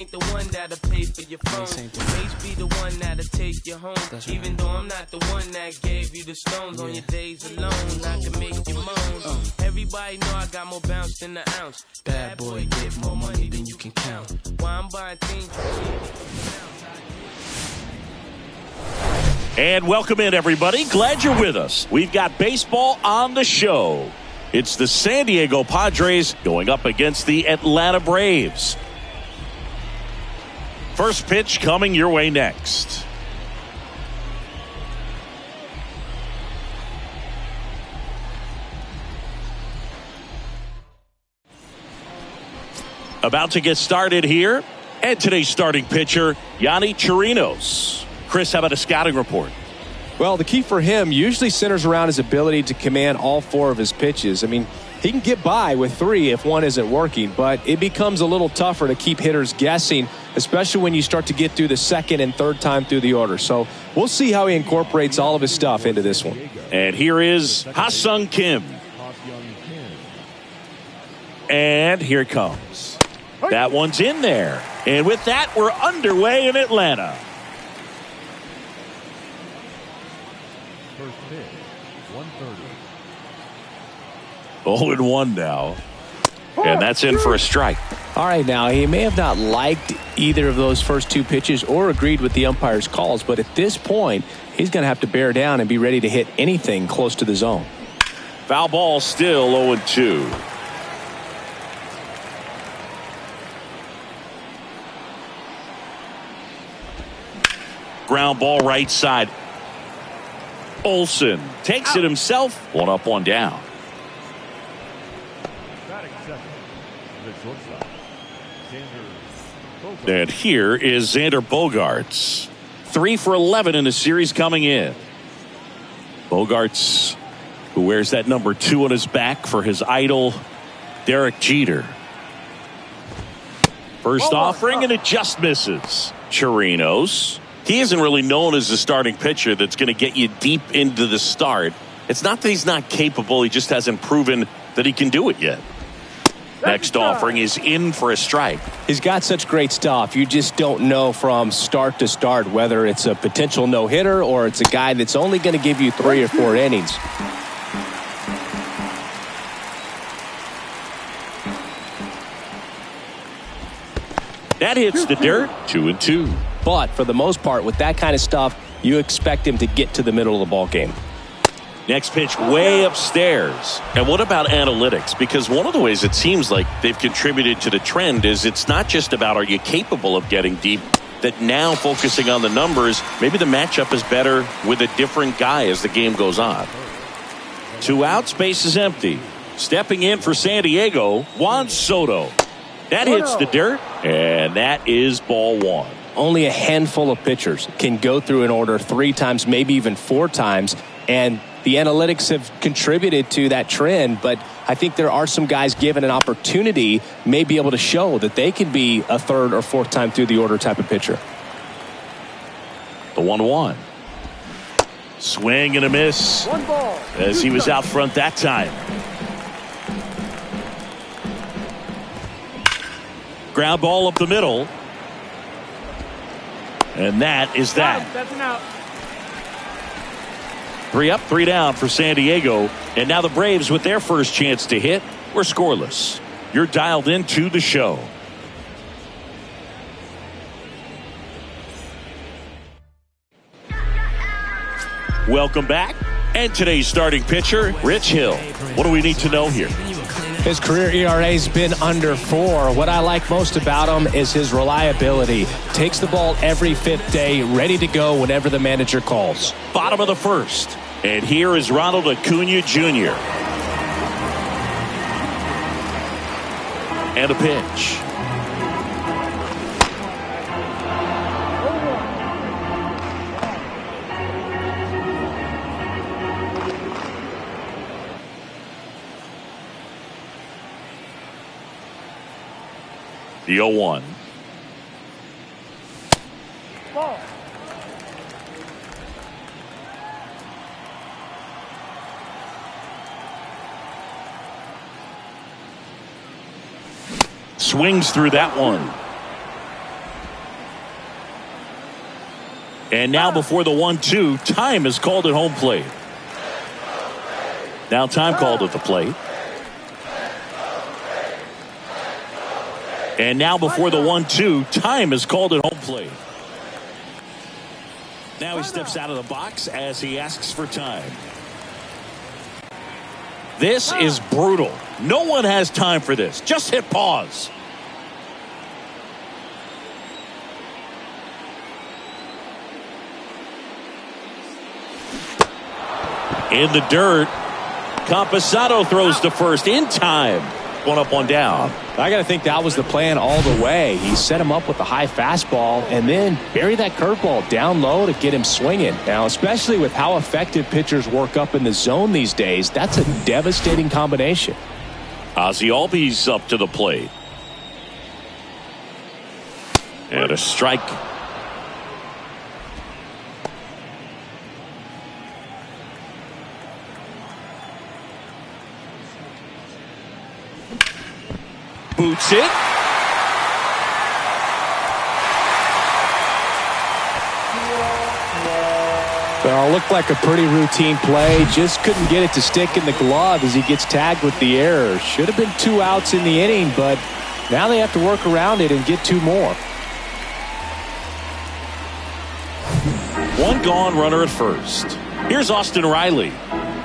Ain't the one that'll pay for your phone. H be the one that'll take you home. Even though I'm not the one that gave you the stones on your days alone, I can make you moan. Everybody know I got more bounce than the ounce. Bad boy, get more money than you can count. Why I'm buying things. And welcome in, everybody. Glad you're with us. We've got baseball on the show. It's the San Diego Padres going up against the Atlanta Braves. First pitch coming your way next. About to get started here. And today's starting pitcher, Yonny Chirinos. Chris, how about a scouting report? Well, the key for him usually centers around his ability to command all four of his pitches. I mean, he can get by with three if one isn't working, but it becomes a little tougher to keep hitters guessing, especially when you start to get through the second and third time through the order. So we'll see how he incorporates all of his stuff into this one. And here is Ha-Sung Kim. And here it comes. That one's in there. And with that, we're underway in Atlanta. First pitch, 130. 0-1 now. And that's in for a strike. All right, now, he may have not liked either of those first two pitches or agreed with the umpire's calls, but at this point, he's going to have to bear down and be ready to hit anything close to the zone. Foul ball still 0-2. Ground ball right side. Olsen takes it himself. One up, one down. And here is Xander Bogaerts. 3 for 11 in the series coming in. Bogaerts, who wears that number 2 on his back for his idol, Derek Jeter. First offering, and it just misses. Chirinos. He isn't really known as a starting pitcher that's going to get you deep into the start. It's not that he's not capable. He just hasn't proven that he can do it yet. Next offering is in for a strike. He's got such great stuff. You just don't know from start to start whether it's a potential no-hitter or it's a guy that's only going to give you 3 or 4 innings. That hits the dirt. 2-2. But for the most part, with that kind of stuff, you expect him to get to the middle of the ball game. Next pitch way upstairs. And what about analytics? Because one of the ways it seems like they've contributed to the trend is it's not just about are you capable of getting deep, that now focusing on the numbers, maybe the matchup is better with a different guy as the game goes on. 2 outs, base is empty. Stepping in for San Diego, Juan Soto. That hits the dirt, and that is ball 1. Only a handful of pitchers can go through an order 3 times, maybe even 4 times, and the analytics have contributed to that trend, but I think there are some guys given an opportunity may be able to show that they can be a 3rd or 4th time through the order type of pitcher. The 1-1. Swing and a miss. 1 ball. As he was out front that time. Ground ball up the middle. And that is that. That's an out. 3 up, 3 down for San Diego. And now the Braves, with their first chance to hit, were scoreless. You're dialed into the show. Welcome back. And today's starting pitcher, Rich Hill. What do we need to know here? His career ERA has been under 4. What I like most about him is his reliability. Takes the ball every 5th day, ready to go whenever the manager calls. Bottom of the first. And here is Ronald Acuna Jr. And a pitch. The 0-1. Ball. Swings through that one. And now before the 1-2, time is called at home plate. Now time called at the plate. And now before the 1-2, time is called at home plate. Now he steps out of the box as he asks for time. This is brutal. No one has time for this. Just hit pause. In the dirt, Camposado throws to first in time. One up, one down. I got to think that was the plan all the way. He set him up with a high fastball and then bury that curveball down low to get him swinging. Now, especially with how effective pitchers work up in the zone these days, that's a devastating combination. Ozzie Albies up to the plate. And a strike. Boots it. Well, looked like a pretty routine play. Just couldn't get it to stick in the glove as he gets tagged with the error. Should have been 2 outs in the inning, but now they have to work around it and get 2 more. One gone, runner at first. Here's Austin Riley.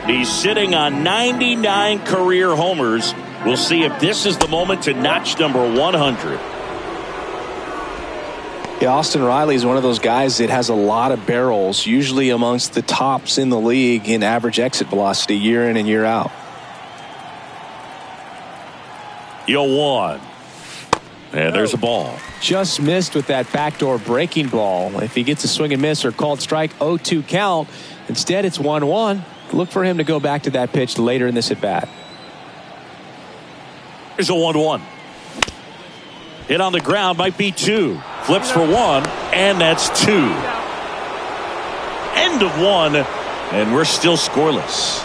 He's sitting on 99 career homers. We'll see if this is the moment to notch number 100. Yeah, Austin Riley is one of those guys that has a lot of barrels, usually amongst the tops in the league in average exit velocity year in and year out. 0-1. And there's a ball. Just missed with that backdoor breaking ball. If he gets a swing and miss or called strike, 0-2 count. Instead, it's 1-1. Look for him to go back to that pitch later in this at bat. Here's a 1-1. Hit on the ground, might be 2. Flips for 1, and that's 2. End of 1, and we're still scoreless.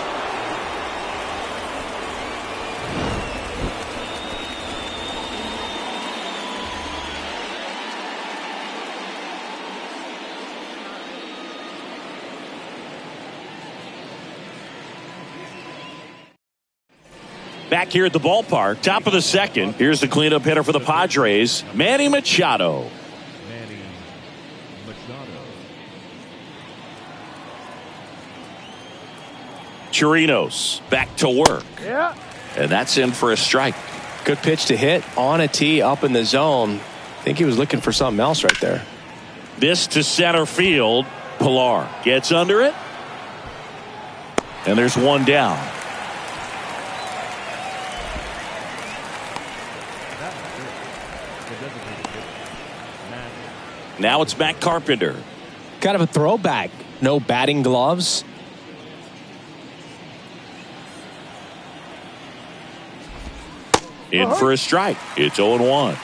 Back here at the ballpark, top of the second. Here's the cleanup hitter for the Padres, Manny Machado. Manny Machado. Chirinos back to work. Yeah. And that's in for a strike. Good pitch to hit on a tee up in the zone. I think he was looking for something else right there. This to center field. Pilar gets under it. And there's one down. Now it's Matt Carpenter. Kind of a throwback. No batting gloves. In for a strike. It's 0-1.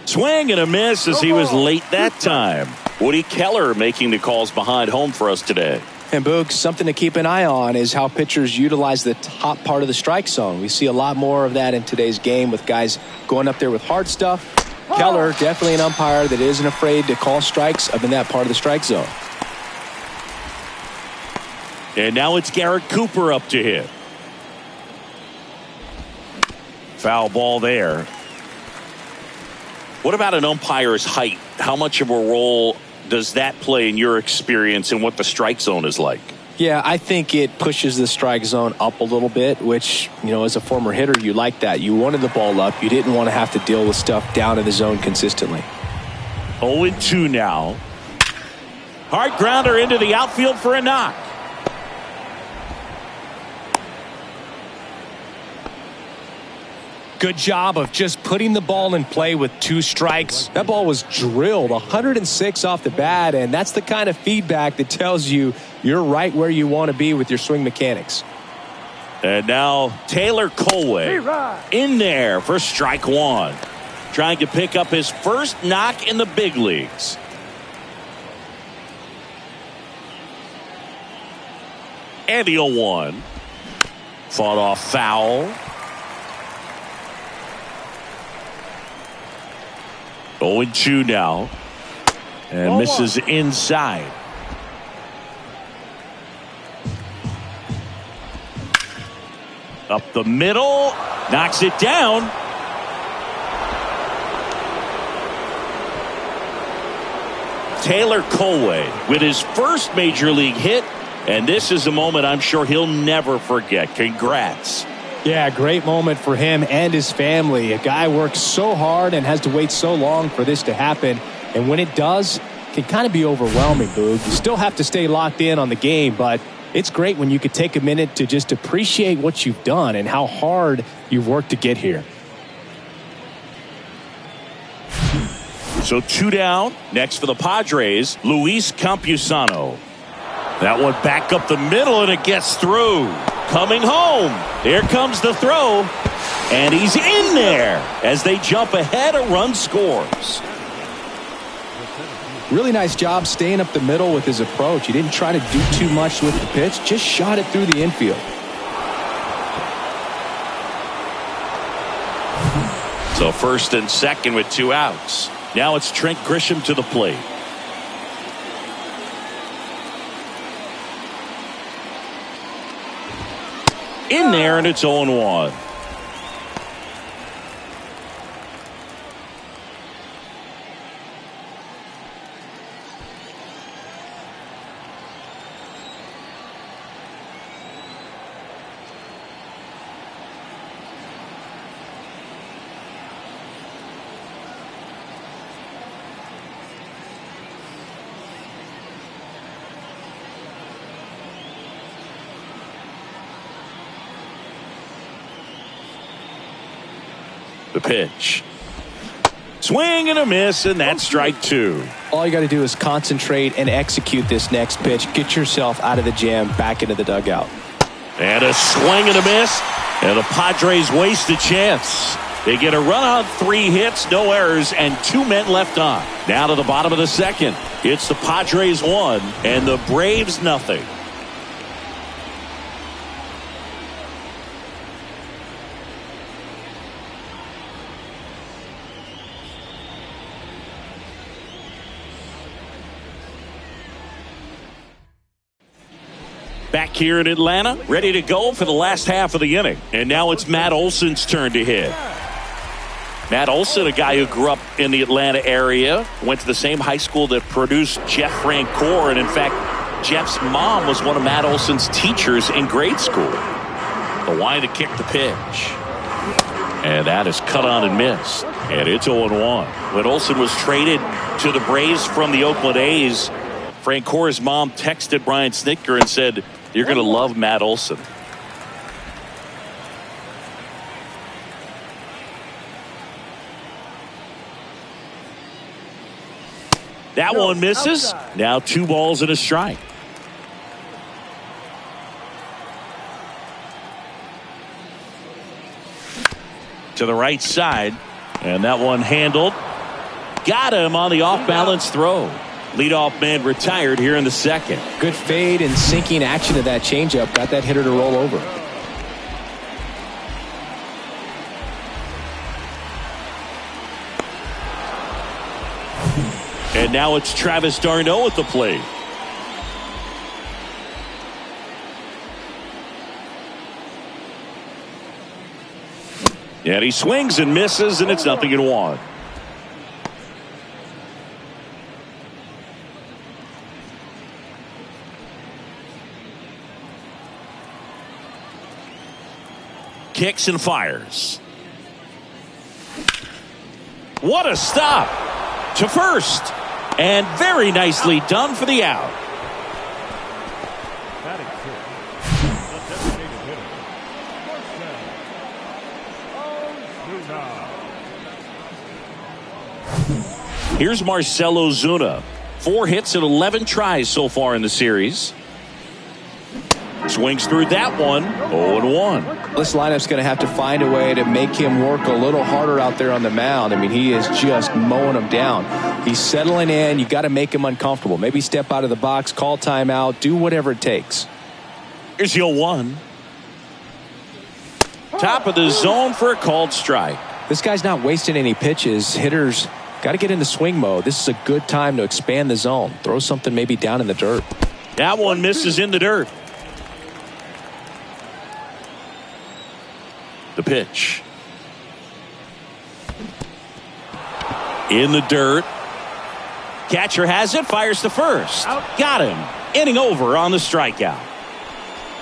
Swing and a miss as he was late that time. Woody Keller making the calls behind home for us today. And Boog, something to keep an eye on is how pitchers utilize the top part of the strike zone. We see a lot more of that in today's game with guys going up there with hard stuff. Keller, definitely an umpire that isn't afraid to call strikes up in that part of the strike zone. And now it's Garrett Cooper up to hit. Foul ball there. What about an umpire's height? How much of a role does that play in your experience and what the strike zone is like? Yeah, I think it pushes the strike zone up a little bit, which, you know, as a former hitter, you like that. You wanted the ball up. You didn't want to have to deal with stuff down in the zone consistently. 0-2 now. Hard grounder into the outfield for a knock. Good job of just putting the ball in play with 2 strikes. That ball was drilled 106 off the bat, and that's the kind of feedback that tells you you're right where you want to be with your swing mechanics. And now Taylor Colway in there for strike 1. Trying to pick up his first knock in the big leagues. And the 0-1. Fought off foul. 0-2 now. And misses inside. Up the middle. Knocks it down. Taylor Colway with his first major league hit. And this is a moment I'm sure he'll never forget. Congrats. Yeah, great moment for him and his family. A guy works so hard and has to wait so long for this to happen. And when it does, it can kind of be overwhelming, Boog. You still have to stay locked in on the game, but it's great when you could take a minute to just appreciate what you've done and how hard you've worked to get here. So 2 down. Next for the Padres, Luis Campusano. That one back up the middle, and it gets through. Coming home. Here comes the throw. And he's in there as they jump ahead. A run scores. Really nice job staying up the middle with his approach. He didn't try to do too much with the pitch. Just shot it through the infield. So first and second with 2 outs. Now it's Trent Grisham to the plate. In there, and it's 0-1. The pitch. Swing and a miss, and that's strike 2. All you got to do is concentrate and execute this next pitch. Get yourself out of the jam, back into the dugout. And a swing and a miss, and the Padres waste a chance. They get a run on 3 hits, no errors, and 2 men left on. Now to the bottom of the second. It's the Padres 1 and the Braves nothing. Back here in Atlanta, ready to go for the last half of the inning. And now it's Matt Olson's turn to hit. Matt Olson, a guy who grew up in the Atlanta area, went to the same high school that produced Jeff Francoeur. And in fact, Jeff's mom was one of Matt Olson's teachers in grade school. The line to kick the pitch. And that is cut on and missed. And it's 0-1. When Olson was traded to the Braves from the Oakland A's, Francoeur's mom texted Brian Snitker and said, "You're going to love Matt Olson." That one misses. Now 2 balls and a strike. To the right side. And that one handled. Got him on the off-balance throw. Leadoff man retired here in the second. Good fade and sinking action of that changeup. Got that hitter to roll over. And now it's Travis d'Arnaud at the plate. And he swings and misses, and it's 0-1. Kicks and fires. What a stop to first, and very nicely done for the out. Here's Marcell Ozuna. 4 hits and 11 tries so far in the series. Swings through that one. 0-1. This lineup's going to have to find a way to make him work a little harder out there on the mound. I mean, he is just mowing them down. He's settling in. You got to make him uncomfortable. Maybe step out of the box, call timeout, do whatever it takes. Here's the 0-1. Top of the zone for a called strike. This guy's not wasting any pitches. Hitters Got to get into swing mode. This is a good time to expand the zone. Throw something maybe down in the dirt. That one misses in the dirt. The pitch. In the dirt. Catcher has it, fires to first. Got him. Inning over on the strikeout.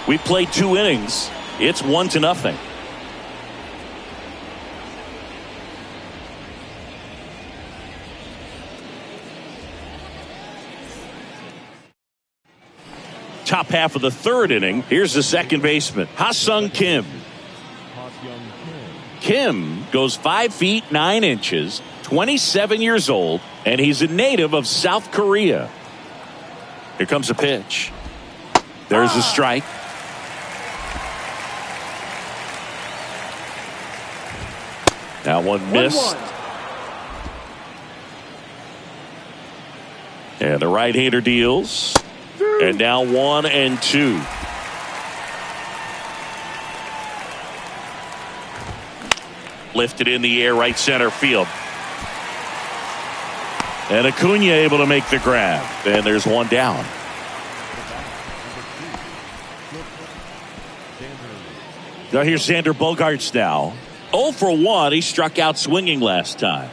We played 2 innings. It's 1-0. Top half of the 3rd inning. Here's the second baseman, Ha-Sung Kim. Kim goes 5 feet 9 inches, 27 years old, and he's a native of South Korea. Here comes a pitch. There's a strike. That one missed. And the right-hander deals. And now 1-2. Lifted in the air, right center field. And Acuna able to make the grab. And there's one down. Now here's Xander Bogaerts now. 0 for 1. He struck out swinging last time.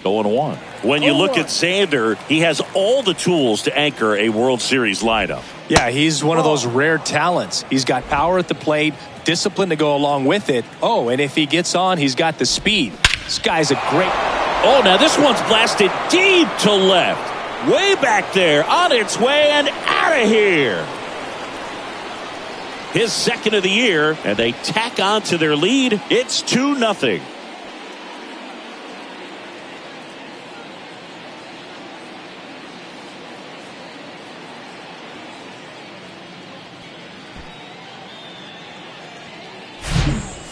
0-1. When you look at Xander, he has all the tools to anchor a World Series lineup. Yeah, he's one of those rare talents. He's got power at the plate, discipline to go along with it. Oh, and if he gets on, he's got the speed. This guy's a great... Oh, now this one's blasted deep to left. Way back there, on its way and out of here. His second of the year, and they tack on to their lead. It's 2-0.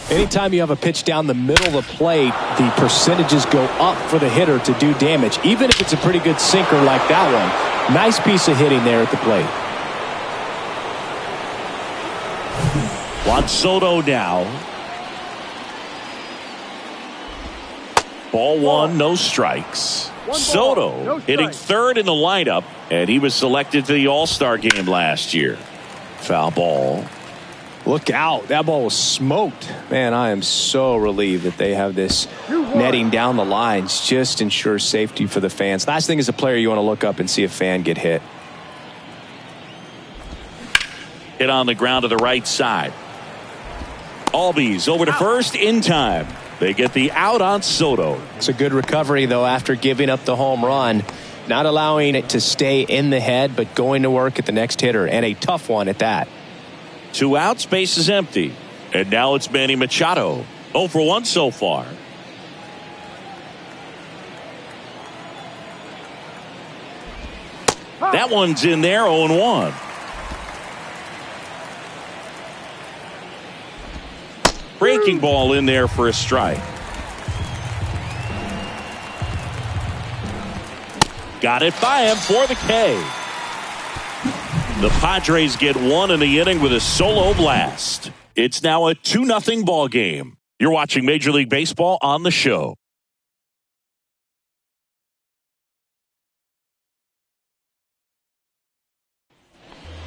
Anytime you have a pitch down the middle of the plate, the percentages go up for the hitter to do damage, even if it's a pretty good sinker like that one. Nice piece of hitting there at the plate. Juan Soto now. Ball 1, no strikes. Soto hitting 3rd in the lineup, and he was selected to the All-Star game last year. Foul ball. Look out. That ball was smoked. Man, I am so relieved that they have this netting down the lines. Just ensures safety for the fans. Last thing as a player, you want to look up and see a fan get hit. Hit on the ground to the right side. Albies over to first in time. They get the out on Soto. It's a good recovery, though, after giving up the home run. Not allowing it to stay in the head, but going to work at the next hitter, and a tough one at that. 2 outs, base is empty. And now it's Manny Machado. 0 for 1 so far. That one's in there, 0-1. Breaking ball in there for a strike. Got it by him for the K. The Padres get 1 in the inning with a solo blast. It's now a 2-0 ball game. You're watching Major League Baseball on the show.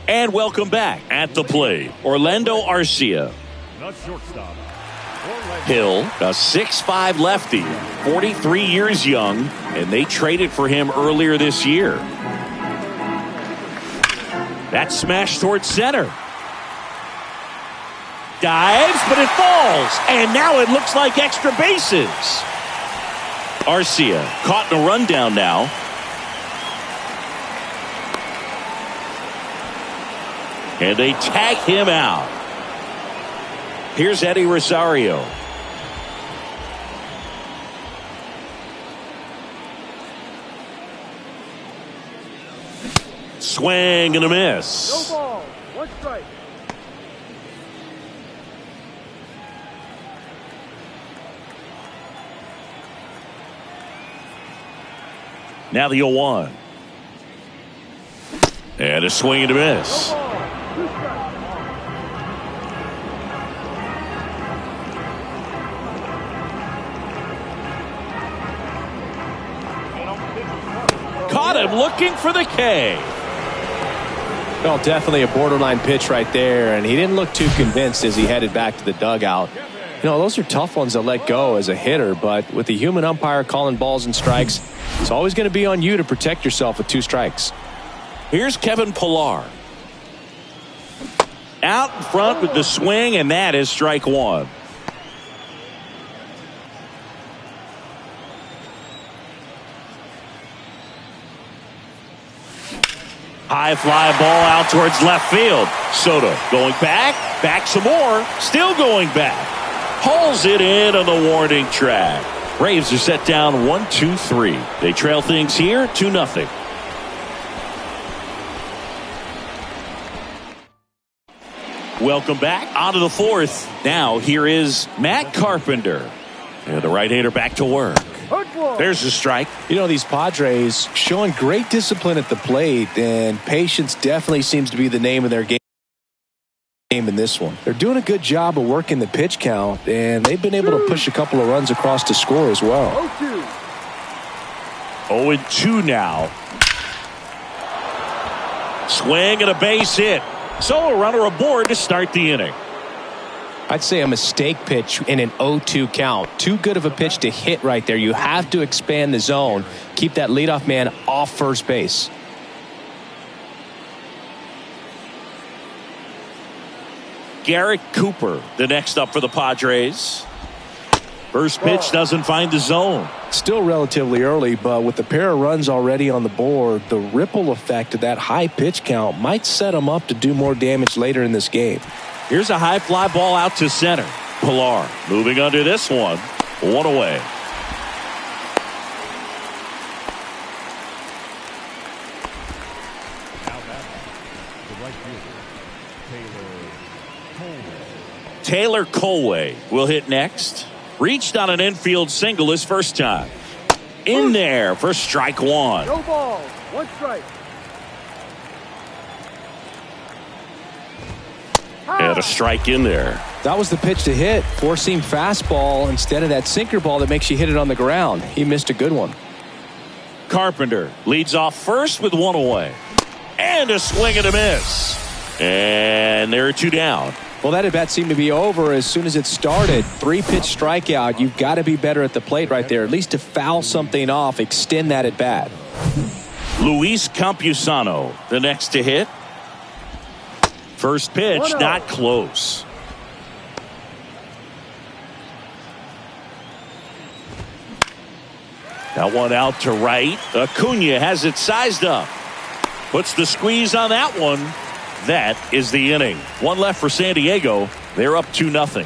And welcome back. At the plate, Orlando Arcia. The shortstop. Hill, a 6'5 lefty, 43 years young, and they traded for him earlier this year. That smash towards center. Dives, but it falls. And now it looks like extra bases. Arcia caught in a rundown now. And they tag him out. Here's Eddie Rosario. Swing and a miss. No ball, 1 strike. Now the 0-1. And a swing and a miss. No ball, 2 strikes. caught him looking for the K. Well, definitely a borderline pitch right there, and he didn't look too convinced as he headed back to the dugout. You know, those are tough ones to let go as a hitter, but with the human umpire calling balls and strikes, it's always going to be on you to protect yourself with 2 strikes. Here's Kevin Pillar. Out in front with the swing, and that is strike 1. High fly ball out towards left field. Soto going back some more, still going back. Hauls it in on the warning track. Braves are set down 1-2-3. They trail things here 2-0. Welcome back onto the 4th. Now here is Matt Carpenter. And the right-hander back to work. There's a strike. You know, these Padres showing great discipline at the plate, and patience definitely seems to be the name of their game in this one. They're doing a good job of working the pitch count, and they've been able to push a couple of runs across to score as well. 0-2 now. Swing and a base hit. So a runner aboard to start the inning. I'd say a mistake pitch in an 0-2 count. Too good of a pitch to hit right there. You have to expand the zone. Keep that leadoff man off first base. Garrett Cooper, the next up for the Padres. First pitch doesn't find the zone. Still relatively early, but with the pair of runs already on the board, the ripple effect of that high pitch count might set them up to do more damage later in this game. Here's a high fly ball out to center. Pillar moving under this one. 1 away. Now back, the right fielder, Taylor Colway will hit next. Reached on an infield single his first time. In there for strike 1. No balls. 1 strike. And a strike in there. That was the pitch to hit. 4-seam fastball instead of that sinker ball that makes you hit it on the ground. He missed a good one. Carpenter leads off first with 1 away. And a swing and a miss. And there are 2 down. Well, that at-bat seemed to be over as soon as it started. 3-pitch strikeout. You've got to be better at the plate right there. At least to foul something off, extend that at-bat. Luis Campusano, the next to hit. First pitch, not close. That one out to right. Acuna has it sized up. Puts the squeeze on that one. That is the inning. 1 left for San Diego. They're up 2-0.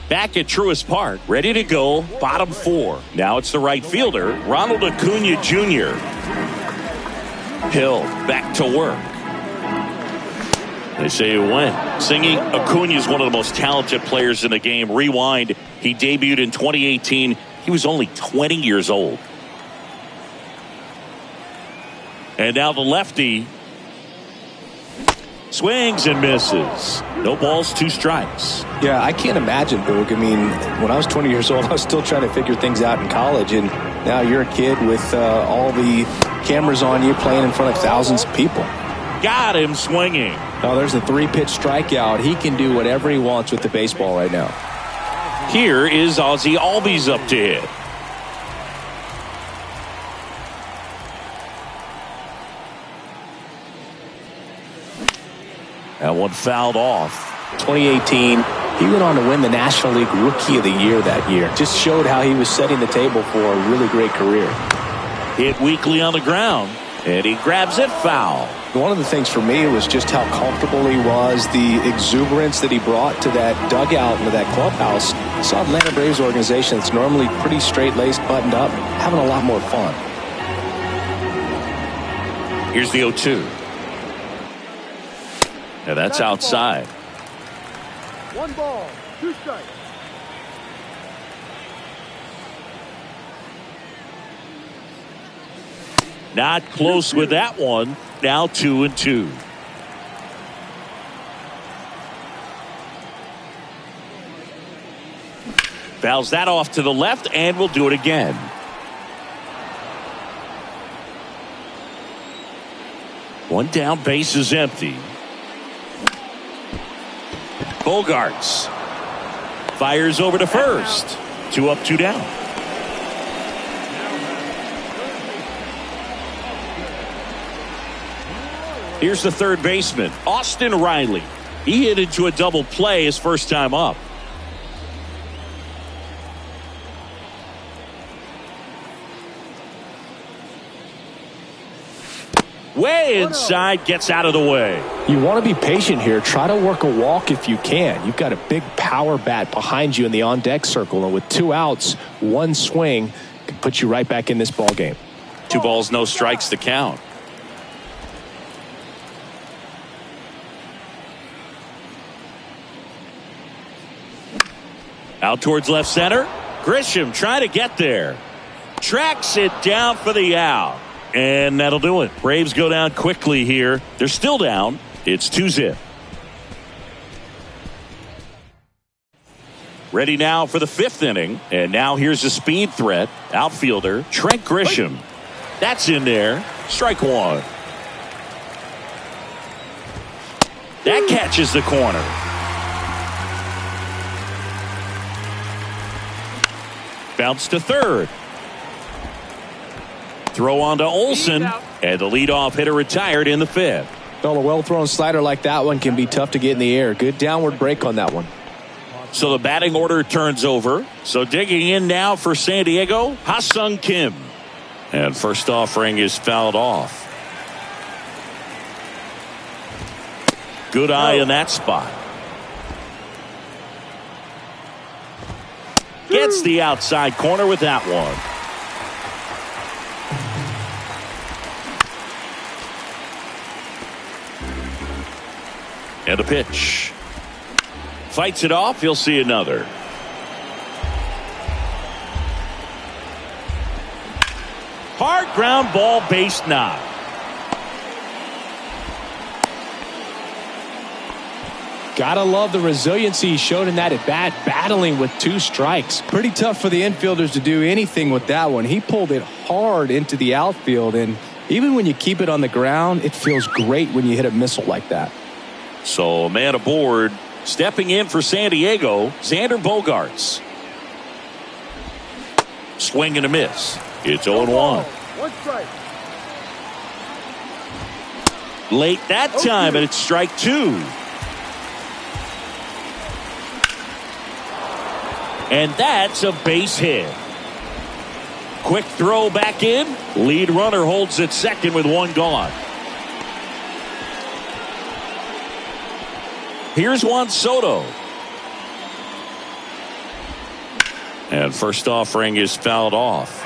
Back at Truist Park, ready to go, bottom 4. Now it's the right fielder, Ronald Acuna Jr. Hill back to work. They say it went. Singing Acuna is one of the most talented players in the game. Rewind, he debuted in 2018. He was only 20 years old. And now the lefty swings and misses. No balls, 2 strikes. Yeah, I can't imagine, Boog. I mean, when I was 20 years old, I was still trying to figure things out in college. And now you're a kid with all the cameras on you playing in front of thousands of people. Got him swinging. Oh, there's a 3-pitch strikeout. He can do whatever he wants with the baseball right now. Here is Ozzie Albies up to hit. That one fouled off. 2018, he went on to win the National League Rookie of the Year that year. Just showed how he was setting the table for a really great career. Hit weakly on the ground, and he grabs it foul. One of the things for me was just how comfortable he was, the exuberance that he brought to that dugout and to that clubhouse. I saw Atlanta Braves organization that's normally pretty straight-laced, buttoned up, having a lot more fun. Here's the 0-2. Now that's outside. 1 ball, 2 strikes. Not close with that one. Now 2-2. Fouls that off to the left and will do it again. One down, base is empty. Bogarts fires over to first. 2 up, 2 down. Here's the third baseman, Austin Riley. He hit into a double play his first time up. Way inside, gets out of the way. You want to be patient here. Try to work a walk if you can. You've got a big power bat behind you in the on-deck circle, and with 2 outs, 1 swing can put you right back in this ball game. 2 balls, no strikes to count. Out towards left center. Grisham trying to get there. Tracks it down for the out. And that'll do it. Braves go down quickly here. They're still down. It's 2-0. Ready now for the 5th inning. And now here's a speed threat. Outfielder Trent Grisham. That's in there. Strike 1. That catches the corner. Bounce to third. Throw on to Olsen, and the leadoff hitter retired in the 5th. Well, a well-thrown slider like that one can be tough to get in the air. Good downward break on that one. So the batting order turns over. So digging in now for San Diego, Ha-Sung Kim. And first offering is fouled off. Good eye in that spot. Gets the outside corner with that one. And a pitch. Fights it off. He'll see another. Hard ground ball, base knock. Gotta love the resiliency he showed in that at bat, battling with 2 strikes. Pretty tough for the infielders to do anything with that one. He pulled it hard into the outfield, and even when you keep it on the ground, it feels great when you hit a missile like that. So a man aboard. Stepping in for San Diego, Xander Bogaerts. Swing and a miss. It's 0-1. 1 strike. Late that time, and it's strike 2. And that's a base hit. Quick throw back in. Lead runner holds at second with 1 gone. Here's Juan Soto. And first offering is fouled off.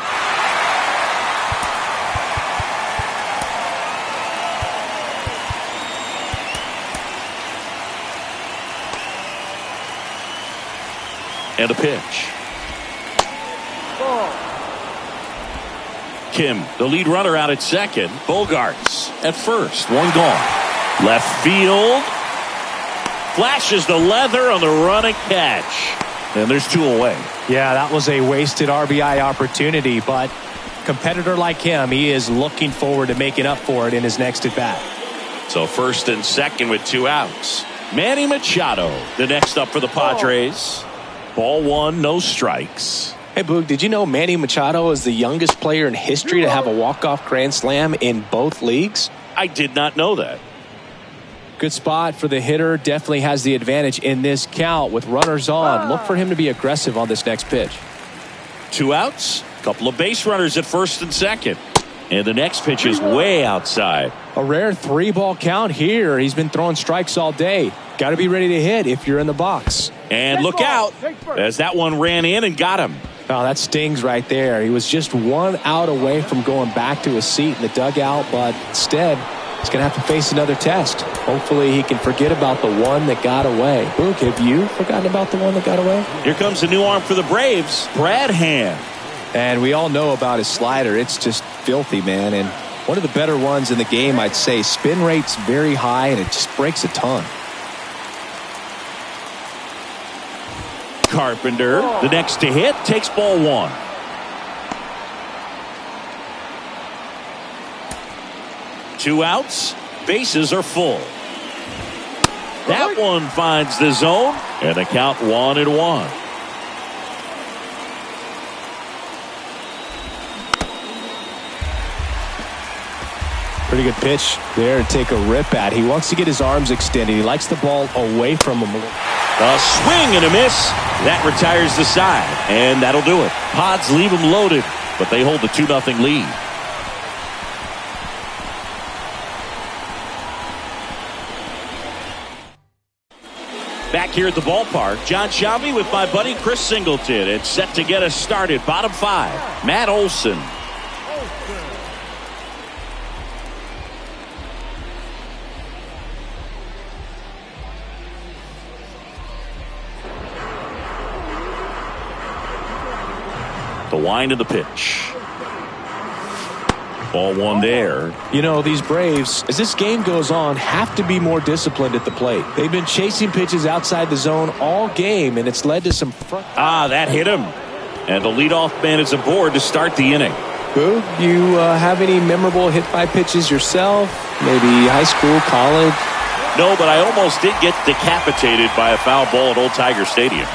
And a pitch. Ball. Kim, the lead runner, out at second. Bogaerts at first. 1 gone. Left field. Flashes the leather on the running catch. And there's 2 away. Yeah, that was a wasted RBI opportunity, but competitor like him, he is looking forward to making up for it in his next at bat. So first and second with 2 outs. Manny Machado, the next up for the Padres. Ball 1, no strikes. Hey, Boog, did you know Manny Machado is the youngest player in history to have a walk-off grand slam in both leagues? I did not know that. Good spot for the hitter. Definitely has the advantage in this count with runners on. Look for him to be aggressive on this next pitch. 2 outs. Couple of base runners at first and second. And the next pitch is way outside. A rare 3-ball count here. He's been throwing strikes all day. Got to be ready to hit if you're in the box. And look out as that one ran in and got him. Oh, that stings right there. He was just 1 out away from going back to his seat in the dugout, but instead he's going to have to face another test. Hopefully he can forget about the one that got away. Boog, have you forgotten about the one that got away? Here comes a new arm for the Braves, Brad Hand. And we all know about his slider. It's just filthy, man. And one of the better ones in the game, I'd say. Spin rate's very high, and it just breaks a ton. Carpenter, the next to hit, takes ball one. Two outs, bases are full. That one finds the zone, and the count 1-1. Pretty good pitch there to take a rip at. He wants to get his arms extended. He likes the ball away from him. A swing and a miss. That retires the side, and that'll do it. Pods leave them loaded, but they hold the 2-0 lead. Back here at the ballpark, John Shelby with my buddy Chris Singleton. It's set to get us started. Bottom 5, Matt Olson. The wind of the pitch. Ball one there. You know, these Braves, as this game goes on, have to be more disciplined at the plate. They've been chasing pitches outside the zone all game, and it's led to some that hit him. And the leadoff man is aboard to start the inning. Boo, you have any memorable hit-by pitches yourself? Maybe high school, college? No, but I almost did get decapitated by a foul ball at Old Tiger Stadium.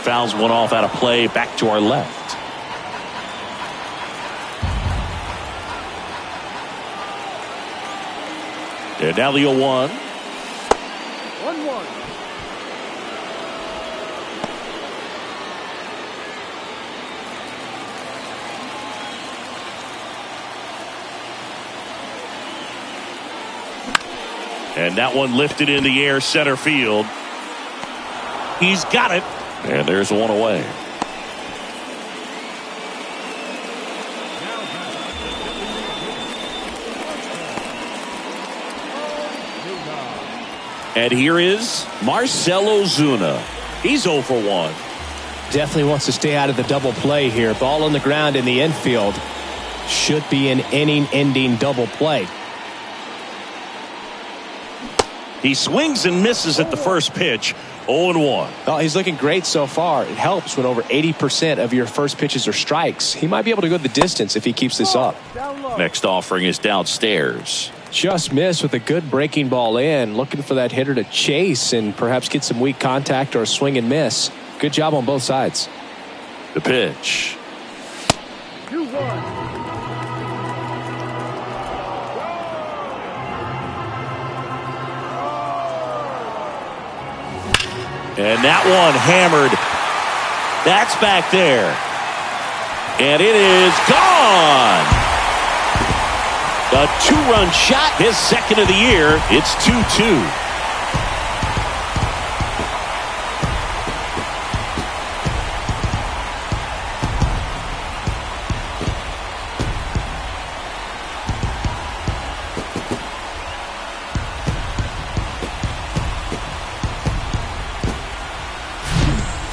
Fouls one off out of play, back to our left. And now the 0-1. 1-1. And that one lifted in the air, center field. He's got it. And there's one away. And here is Marcell Ozuna. He's 0 for 1. Definitely wants to stay out of the double play here. Ball on the ground in the infield. Should be an inning-ending double play. He swings and misses at the first pitch. 0-1. Oh, he's looking great so far. It helps when over 80% of your first pitches are strikes. He might be able to go the distance if he keeps this up. Next offering is downstairs. Just missed with a good breaking ball in. Looking for that hitter to chase and perhaps get some weak contact or a swing and miss. Good job on both sides. The pitch. 2-1. And that one hammered. That's back there. And it is gone. A 2-run shot, his second of the year. It's 2-2.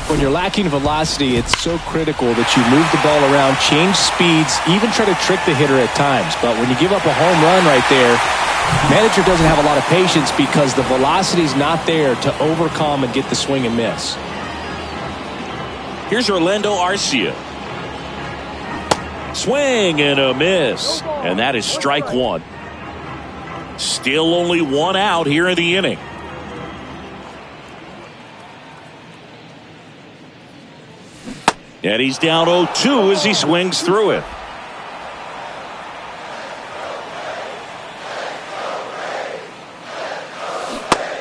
When you're lacking velocity, it's so critical that you move the ball around, change speeds, even try to trick the hitter at times. But when you give up a home run right there, manager doesn't have a lot of patience because the velocity's not there to overcome and get the swing and miss. Here's Orlando Arcia. Swing and a miss. And that is strike one. Still only one out here in the inning. And he's down 0-2 as he swings through it.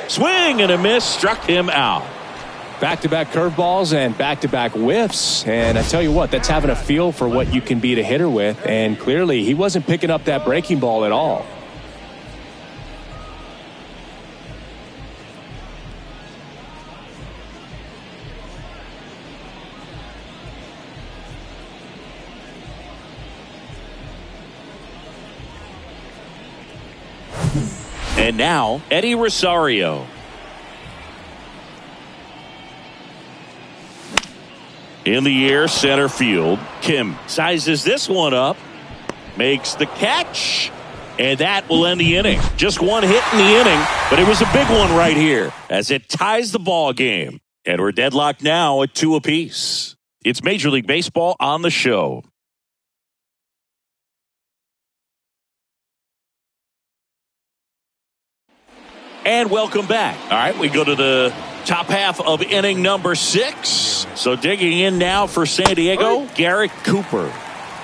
Swing and a miss, struck him out. Back-to-back curveballs and back-to-back whiffs. And I tell you what, that's having a feel for what you can beat a hitter with. And clearly, he wasn't picking up that breaking ball at all. And now, Eddie Rosario. In the air, center field. Kim sizes this one up. Makes the catch. And that will end the inning. Just one hit in the inning, but it was a big one right here as it ties the ball game. And we're deadlocked now at 2 apiece. It's Major League Baseball on the show. And welcome back. All right, we go to the top half of inning number 6. So digging in now for San Diego, Garrett Cooper.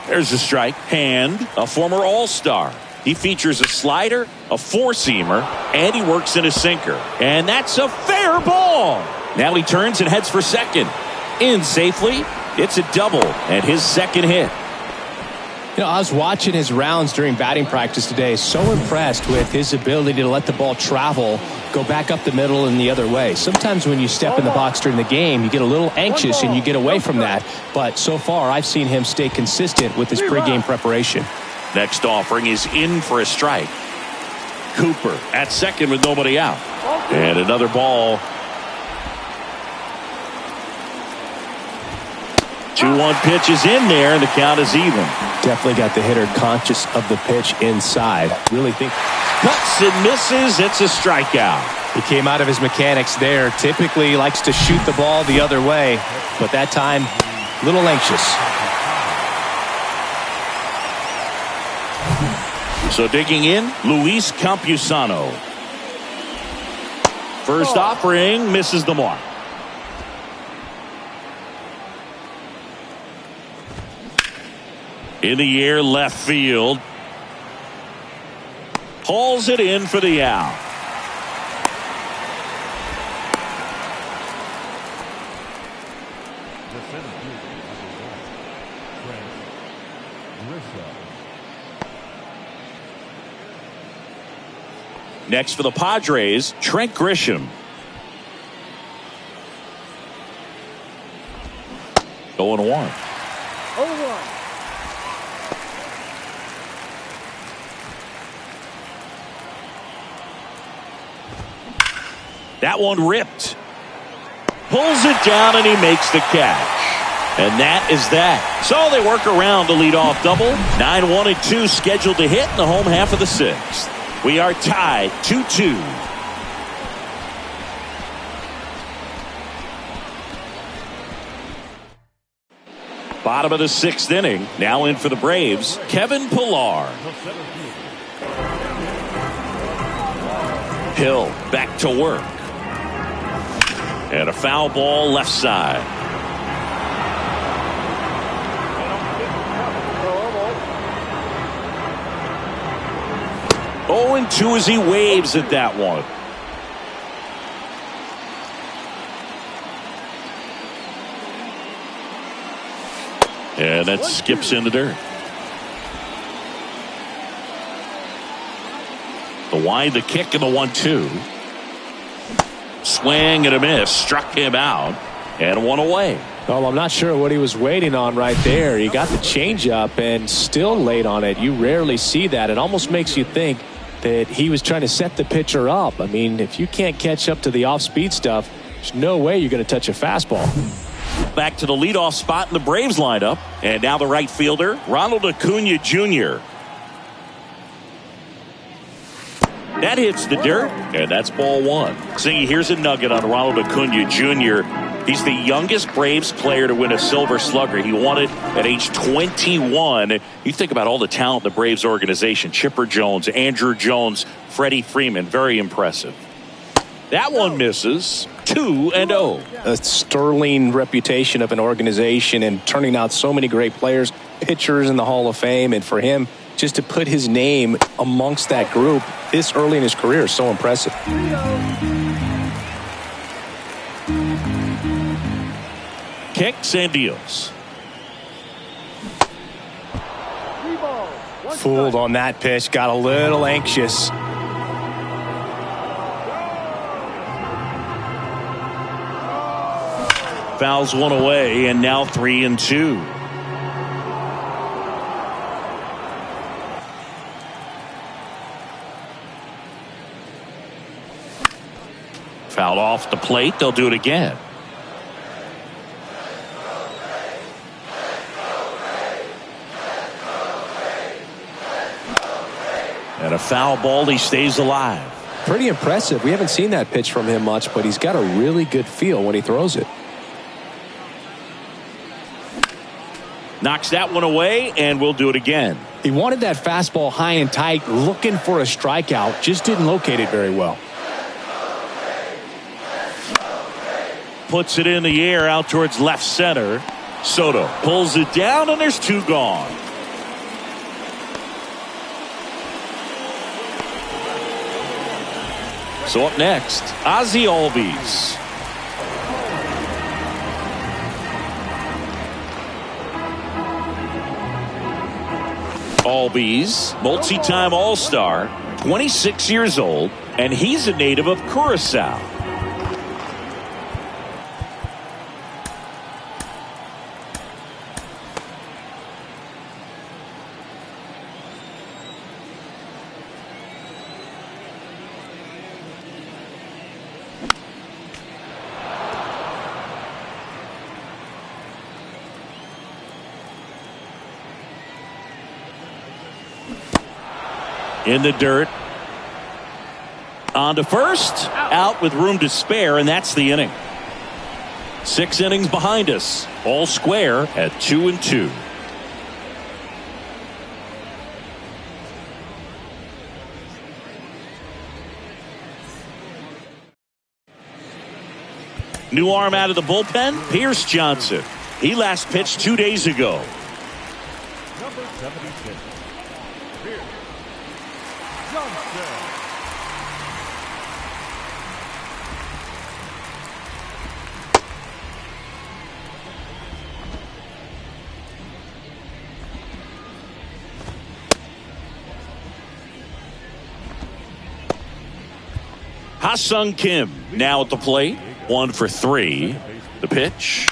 There's a strike. Hand, a former All-Star. He features a slider, a four-seamer, and he works in a sinker. And that's a fair ball. Now he turns and heads for second. In safely. It's a double and his second hit. You know, I was watching his rounds during batting practice today. So impressed with his ability to let the ball travel, go back up the middle and the other way. Sometimes when you step in the box during the game, you get a little anxious and you get away from that. But so far, I've seen him stay consistent with his pregame preparation. Next offering is in for a strike. Cooper at second with nobody out. And another ball. 2-1 pitch is in there, and the count is even. Definitely got the hitter conscious of the pitch inside. Really think. Cuts and misses. It's a strikeout. He came out of his mechanics there. Typically likes to shoot the ball the other way, but that time, a little anxious. So digging in, Luis Campusano. First offering misses the mark. In the air, left field. Hauls it in for the out. Next for the Padres, Trent Grisham. 0-1. 0-1. That one ripped. Pulls it down and he makes the catch. And that is that. So they work around the leadoff double. 9-1 and 2 scheduled to hit in the home half of the 6th. We are tied 2-2. Bottom of the 6th inning. Now in for the Braves, Kevin Pillar. Hill back to work. And a foul ball left side. Oh, and 2 as he waves at that one. And that skips in the dirt. The wide, the kick, and the 1-2. Swing and a miss. Struck him out. And one away. Well, I'm not sure what he was waiting on right there. He got the changeup and still laid on it. You rarely see that. It almost makes you think that he was trying to set the pitcher up. I mean, if you can't catch up to the off-speed stuff, there's no way you're going to touch a fastball. Back to the leadoff spot in the Braves lineup. And now the right fielder, Ronald Acuna Jr. That hits the dirt, and that's ball 1. See, here's a nugget on Ronald Acuna Jr. He's the youngest Braves player to win a Silver Slugger. He won it at age 21. You think about all the talent in the Braves organization. Chipper Jones, Andrew Jones, Freddie Freeman. Very impressive. That one misses. 2-0. A sterling reputation of an organization and turning out so many great players, pitchers in the Hall of Fame. And for him, just to put his name amongst that group this early in his career is so impressive. Kicks and deals. Fooled on that pitch, got a little anxious. Fouls one away, and now 3-2. Fouled off the plate. They'll do it again. a foul ball. He stays alive. Pretty impressive. We haven't seen that pitch from him much, but he's got a really good feel when he throws it. Knocks that one away, and we'll do it again. He wanted that fastball high and tight, looking for a strikeout. Just didn't locate it very well. Puts it in the air out towards left center. Soto pulls it down, and there's 2 gone. So up next, Ozzie Albies. Albies, multi-time All-Star, 26 years old, and he's a native of Curacao. In the dirt. On to first. Out with room to spare, and that's the inning. 6 innings behind us. All square at 2-2. New arm out of the bullpen, Pierce Johnson. He last pitched 2 days ago. Number 76. Pierce Johnson. Ha-Sung Kim now at the plate. 1 for 3. The pitch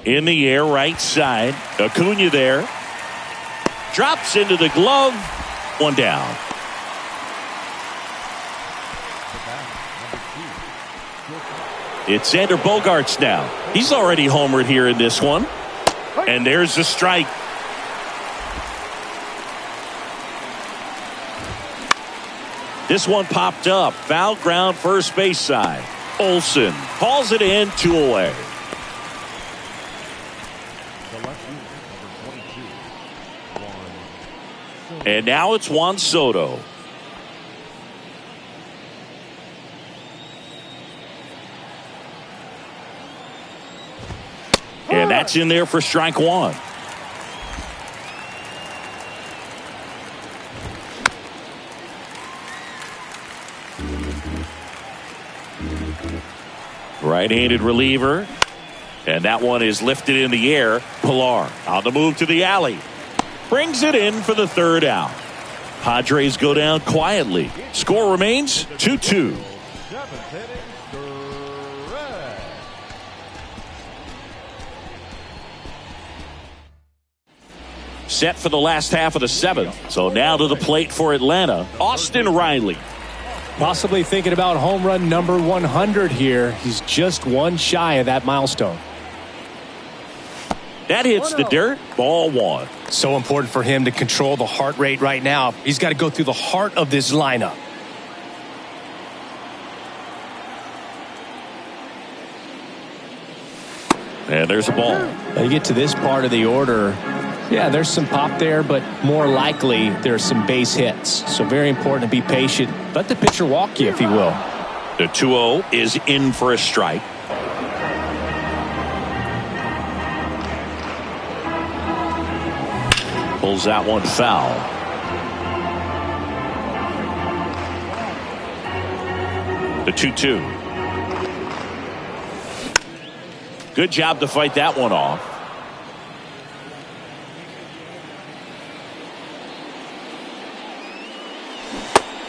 in the air, right side. Acuna there. Drops into the glove. 1 down. It's Xander Bogaerts now. He's already homered here in this one. And there's the strike. This one popped up. Foul ground, first base side. Olsen hauls it in, 2 away. And now it's Juan Soto. And that's in there for strike 1. Right-handed reliever. And that one is lifted in the air. Pilar on the move to the alley. Brings it in for the 3rd out. Padres go down quietly. Score remains 2-2. Set for the last half of the 7th. So now to the plate for Atlanta, Austin Riley. Possibly thinking about home run number 100 here. He's just 1 shy of that milestone. That hits the dirt. Ball 1. So important for him to control the heart rate right now. He's got to go through the heart of this lineup. And there's a ball. Now you get to this part of the order. Yeah, there's some pop there, but more likely there's some base hits. So very important to be patient. Let the pitcher walk you, if he will. The 2-0 is in for a strike. Pulls that one foul. The 2-2. Good job to fight that one off.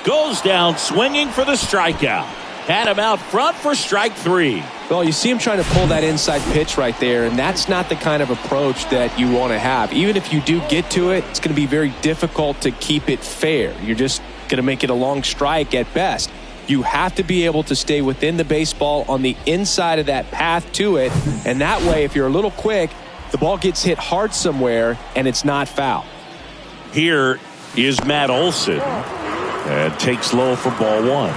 Goes down swinging for the strikeout. Had him out front for strike 3. Well, you see him trying to pull that inside pitch right there, and that's not the kind of approach that you want to have. Even if you do get to it, it's going to be very difficult to keep it fair. You're just going to make it a long strike at best. You have to be able to stay within the baseball on the inside of that path to it, and that way, if you're a little quick, the ball gets hit hard somewhere, and it's not foul. Here is Matt Olson. And takes low for ball one.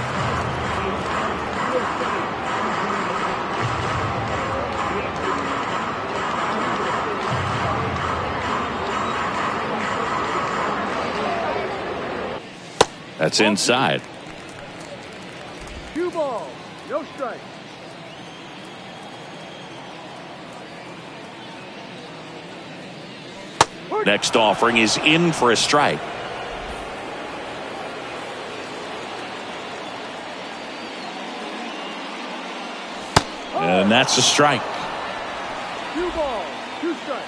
That's inside. 2 balls, no strikes. Next offering is in for a strike. And that's a strike. 2 balls, 2 strikes.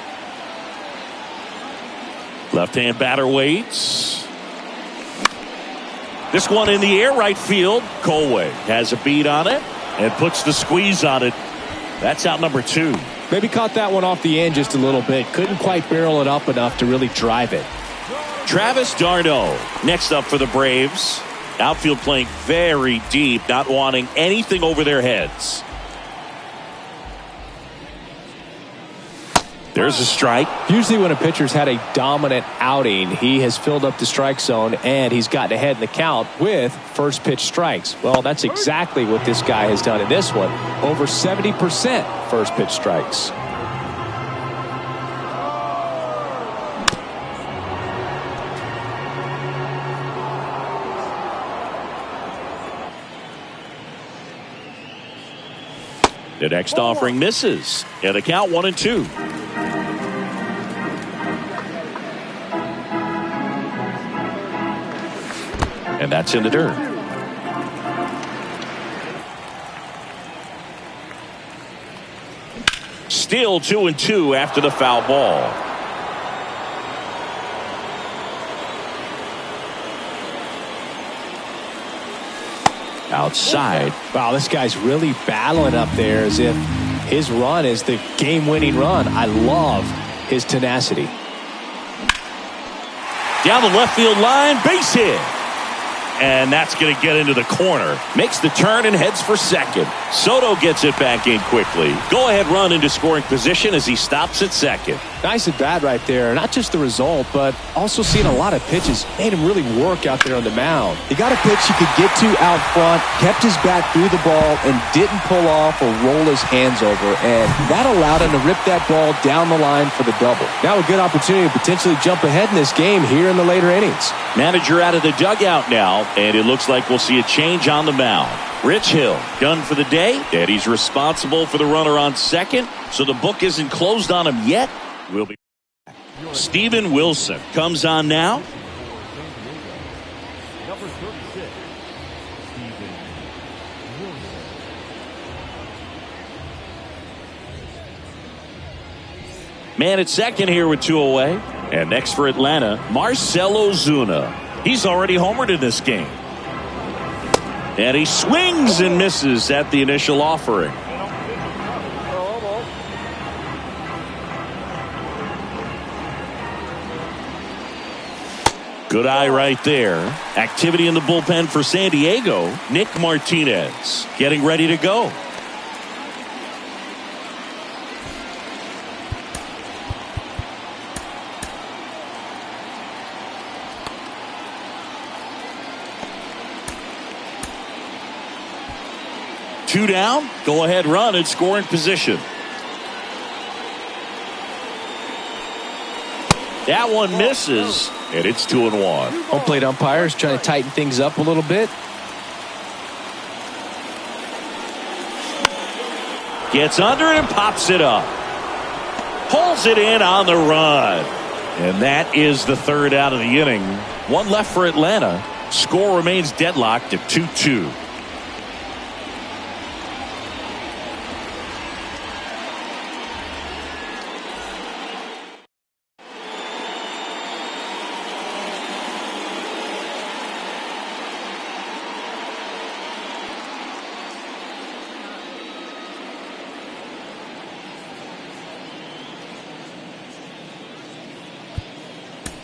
Left-hand batter waits. This one in the air, right field. Colway has a beat on it and puts the squeeze on it. That's out number 2. Maybe caught that one off the end just a little bit. Couldn't quite barrel it up enough to really drive it. Travis d'Arnaud next up for the Braves. Outfield playing very deep, not wanting anything over their heads. There's a strike. Usually when a pitcher's had a dominant outing, he has filled up the strike zone and he's gotten ahead in the count with first pitch strikes. Well, that's exactly what this guy has done in this one. Over 70% first pitch strikes. The next offering misses. And the count 1-2. And that's in the dirt. Still 2-2 after the foul ball. Outside. Wow, this guy's really battling up there as if his run is the game-winning run. I love his tenacity. Down the left field line, base hit. And that's going to get into the corner. Makes the turn and heads for second. Soto gets it back in quickly. Go ahead run into scoring position as he stops at second. Nice at bat right there. Not just the result, but also seeing a lot of pitches. Made him really work out there on the mound. He got a pitch he could get to out front, kept his back through the ball, and didn't pull off or roll his hands over. And that allowed him to rip that ball down the line for the double. Now a good opportunity to potentially jump ahead in this game here in the later innings. Manager out of the dugout now, and it looks like we'll see a change on the mound. Rich Hill done for the day, and he's responsible for the runner on second, so the book isn't closed on him yet. We'll be back. Steven Wilson comes on now. Number 36, Steven Wilson. Man at second here with 2 away. And next for Atlanta, Marcell Ozuna. He's already homered in this game. And he swings and misses at the initial offering. Good eye right there. Activity in the bullpen for San Diego. Nick Martinez getting ready to go. Two down, go ahead run and scoring position. That one misses, and it's 2-1. Home plate umpires trying to tighten things up a little bit. Gets under it and pops it up. Pulls it in on the run. And that is the third out of the inning. One left for Atlanta. Score remains deadlocked at 2-2.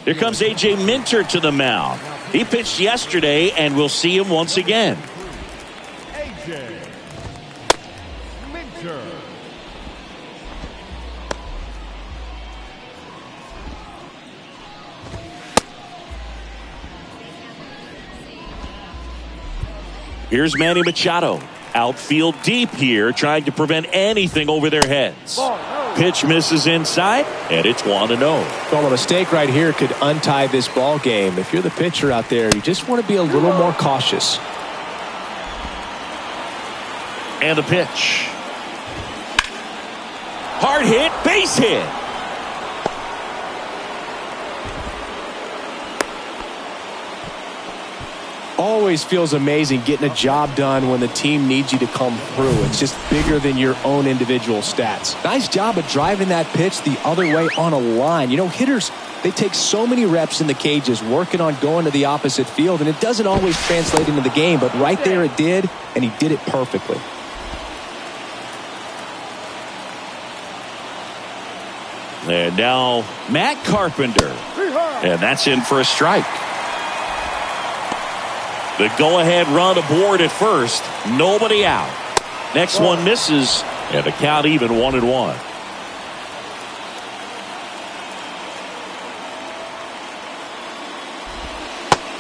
Here comes A.J. Minter to the mound. He pitched yesterday, and we'll see him once again. A.J. Minter. Here's Manny Machado. Outfield deep here, trying to prevent anything over their heads. Pitch misses inside, and it's 1-0. Well, a mistake right here could untie this ball game. If you're the pitcher out there, you just want to be a little more cautious. And the pitch. Hard hit, base hit. Always feels amazing getting a job done when the team needs you to come through. It's just bigger than your own individual stats. Nice job of driving that pitch the other way on a line. You know, hitters, they take so many reps in the cages working on going to the opposite field, and it doesn't always translate into the game, but right there it did, and he did it perfectly. And now Matt Carpenter. And that's in for a strike. The go-ahead run aboard at first. Nobody out. Next one misses. And the count even 1-1.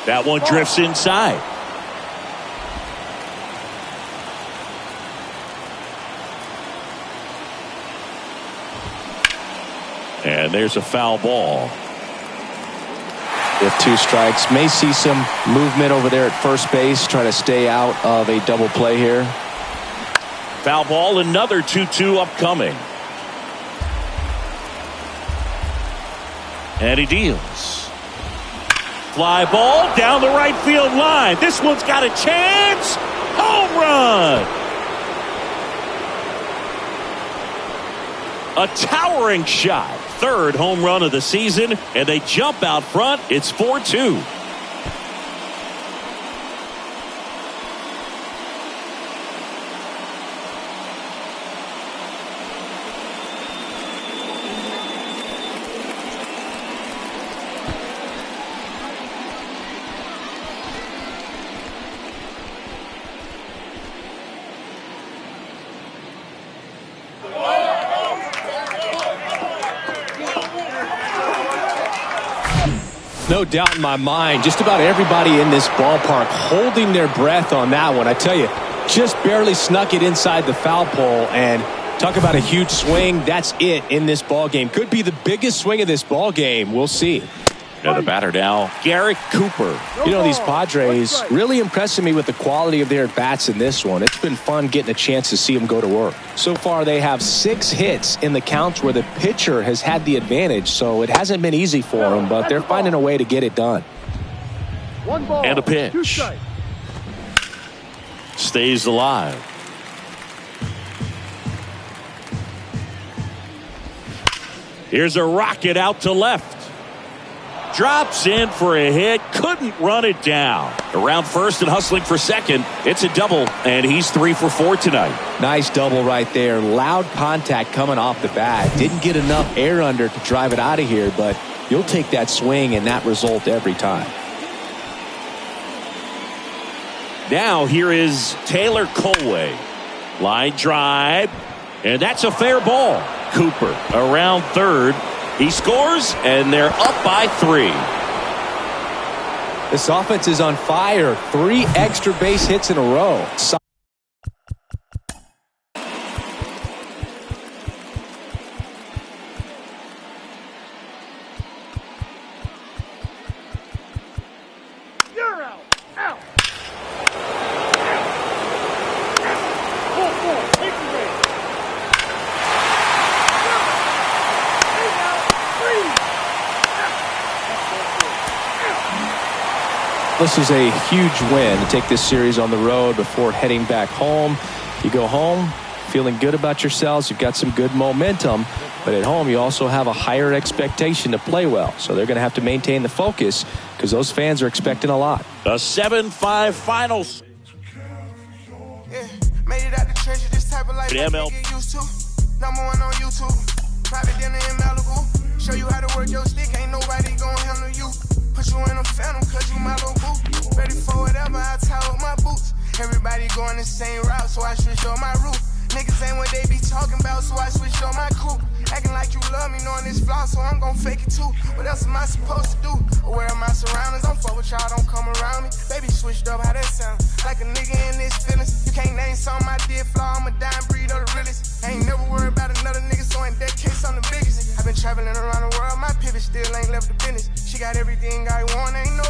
That one drifts inside. And there's a foul ball. With 2 strikes, may see some movement over there at first base, trying to stay out of a double play here. Foul ball, another 2-2 upcoming. And he deals. Fly ball down the right field line. This one's got a chance. Home run. A towering shot. 3rd home run of the season, and they jump out front. It's 4-2. No doubt in my mind, just about everybody in this ballpark holding their breath on that one. I tell you, just barely snuck it inside the foul pole, and talk about a huge swing. That's it in this ball game. Could be the biggest swing of this ball game. We'll see. And the batter now, Garrett Cooper. You know, these Padres really impressing me with the quality of their bats in this one. It's been fun getting a chance to see them go to work. So far, they have 6 hits in the counts where the pitcher has had the advantage, so it hasn't been easy for them, but they're finding a way to get it done. 1 ball, and a 2 pitch. strikes. Stays alive. Here's a rocket out to left. Drops in for a hit. Couldn't run it down. Around first and hustling for second. It's a double, and he's 3 for 4 tonight. Nice double right there. Loud contact coming off the bat. Didn't get enough air under to drive it out of here, but you'll take that swing and that result every time. Now here is Taylor Colway. Line drive, and that's a fair ball. Cooper around third. He scores, and they're up by 3. This offense is on fire. 3 extra base hits in a row. You're out. Out. Take the race. This is a huge win to take this series on the road before heading back home. You go home feeling good about yourselves. You've got some good momentum, but at home you also have a higher expectation to play well. So they're going to have to maintain the focus because those fans are expecting a lot. A 7-5 finals. Yeah, made it out the trenches, this type of life I MLB. get used to. #1 on YouTube. Private dinner in Malibu. Show you how to work your stick, ain't nobody gonna handle you. Put you in a phantom, cause you my little boo. Ready for whatever, I tie up my boots. Everybody going the same route, so I switched on my route. Niggas ain't what they be talking about, so I switched on my crew. Acting like you love me, knowing this flaw, so I'm gon' fake it too. What else am I supposed to do? Aware of my surroundings, don't fuck with y'all, don't come around me. Baby switched up, how that sound? Like a nigga in this ain't something I did flaw, I'm a dying breed of the realest. I ain't never worried about another nigga, so in that case, I'm the biggest. I've been traveling around the world, my pivot still ain't left the business. She got everything I want, ain't no